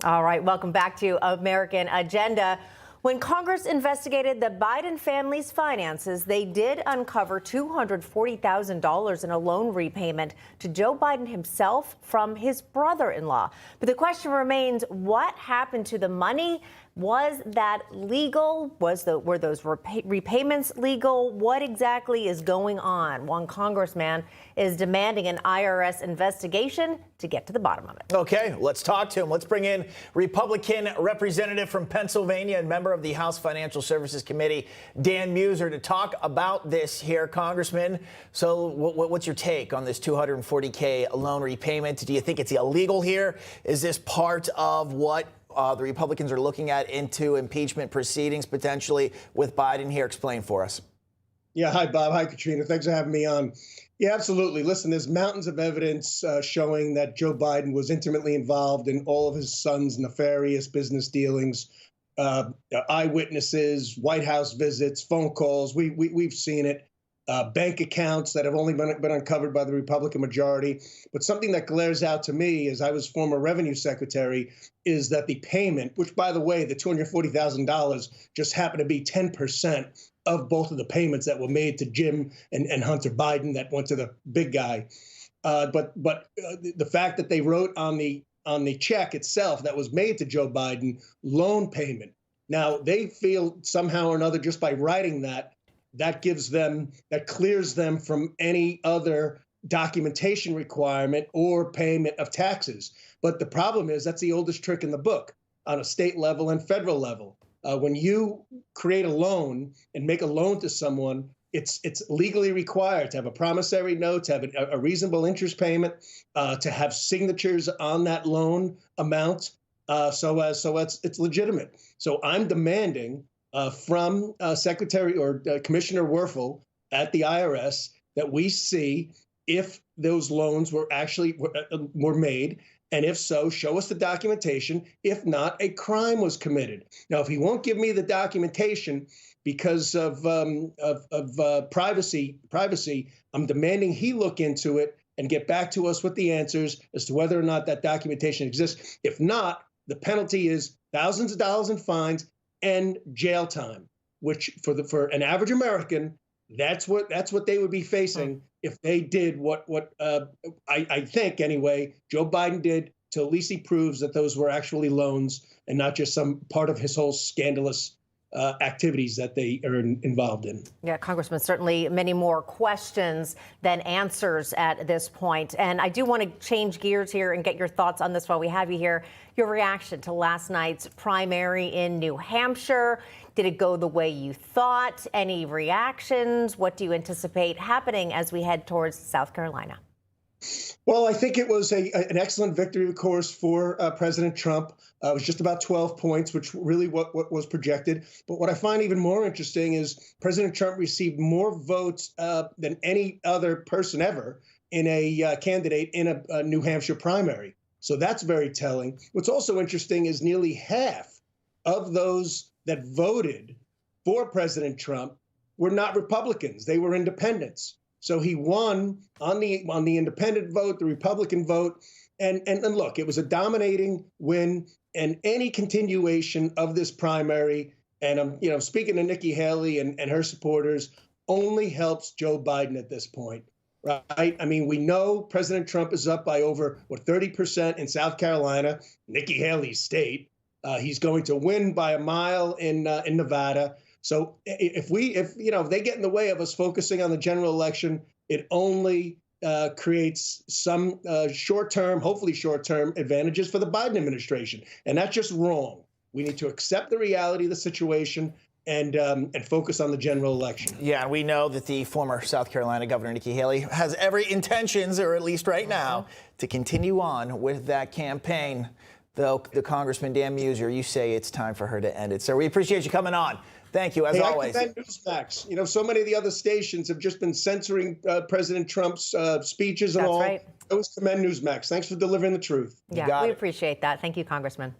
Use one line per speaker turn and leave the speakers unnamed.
All right, welcome back to American Agenda. When Congress investigated the Biden family's finances, they did uncover $240,000 in a loan repayment to Joe Biden himself from his brother-in-law. But the question remains, what happened to the money? Was that legal? Were those repayments legal? What exactly is going on? One congressman is demanding an IRS investigation to get to the bottom of it.
Okay, let's talk to him. Let's bring in Republican representative from Pennsylvania and member of the House Financial Services Committee, Dan Meuser, to talk about this here, Congressman. So what's your take on this $240K loan repayment? Do you think it's illegal here? Is this part of what the Republicans are looking at into impeachment proceedings potentially with Biden here? Explain for us.
Yeah. Hi, Bob. Hi, Katrina. Thanks for having me on. Yeah, absolutely. Listen, there's mountains of evidence showing that Joe Biden was intimately involved in all of his son's nefarious business dealings, eyewitnesses, White House visits, phone calls. We've seen it. Bank accounts that have only been uncovered by the Republican majority. But something that glares out to me, as I was former revenue secretary, is that the payment, which, by the way, the $240,000 just happened to be 10% of both of the payments that were made to Jim and Hunter Biden that went to the big guy. But the fact that they wrote on the check itself that was made to Joe Biden, loan payment. Now, they feel somehow or another, just by writing that clears them from any other documentation requirement or payment of taxes. But the problem is that's the oldest trick in the book on a state level and federal level. When you create a loan and make a loan to someone, it's legally required to have a promissory note, to have a reasonable interest payment, to have signatures on that loan amount, so it's legitimate. So I'm demanding from Secretary or Commissioner Werfel at the IRS that we see if those loans were actually were made, and if so, show us the documentation. If not, a crime was committed. Now, if he won't give me the documentation because of privacy, I'm demanding he look into it and get back to us with the answers as to whether or not that documentation exists. If not, the penalty is thousands of dollars in fines and jail time, which for an average American, that's what they would be facing if they did what I think anyway Joe Biden did, till at least he proves that those were actually loans and not just some part of his whole scandalous activities that they are involved in.
Yeah, Congressman, certainly many more questions than answers at this point. And I do want to change gears here and get your thoughts on this while we have you here. Your reaction to last night's primary in New Hampshire. Did it go the way you thought? Any reactions? What do you anticipate happening as we head towards South Carolina?
Well, I think it was an excellent victory, of course, for President Trump. It was just about 12 points, which really what was projected. But what I find even more interesting is President Trump received more votes than any other person ever in a candidate in a New Hampshire primary. So that's very telling. What's also interesting is nearly half of those that voted for President Trump were not Republicans. They were independents. So he won on the independent vote, the Republican vote. And look, it was a dominating win, and any continuation of this primary, and I'm speaking to Nikki Haley and her supporters, only helps Joe Biden at this point, right? I mean, we know President Trump is up by over 30% in South Carolina, Nikki Haley's state. He's going to win by a mile in Nevada. So if they get in the way of us focusing on the general election, it only creates some hopefully short-term advantages for the Biden administration. And that's just wrong. We need to accept the reality of the situation and focus on the general election.
Yeah, and we know that the former South Carolina Governor Nikki Haley has every intentions, or at least right now, to continue on with that campaign. Though the Congressman Dan Meuser, you say it's time for her to end it. So we appreciate you coming on. Thank you, as always.
I commend Newsmax. So many of the other stations have just been censoring President Trump's speeches and all.
That's right.
I always commend Newsmax. Thanks for delivering the truth.
Yeah, we appreciate that. Thank you, Congressman.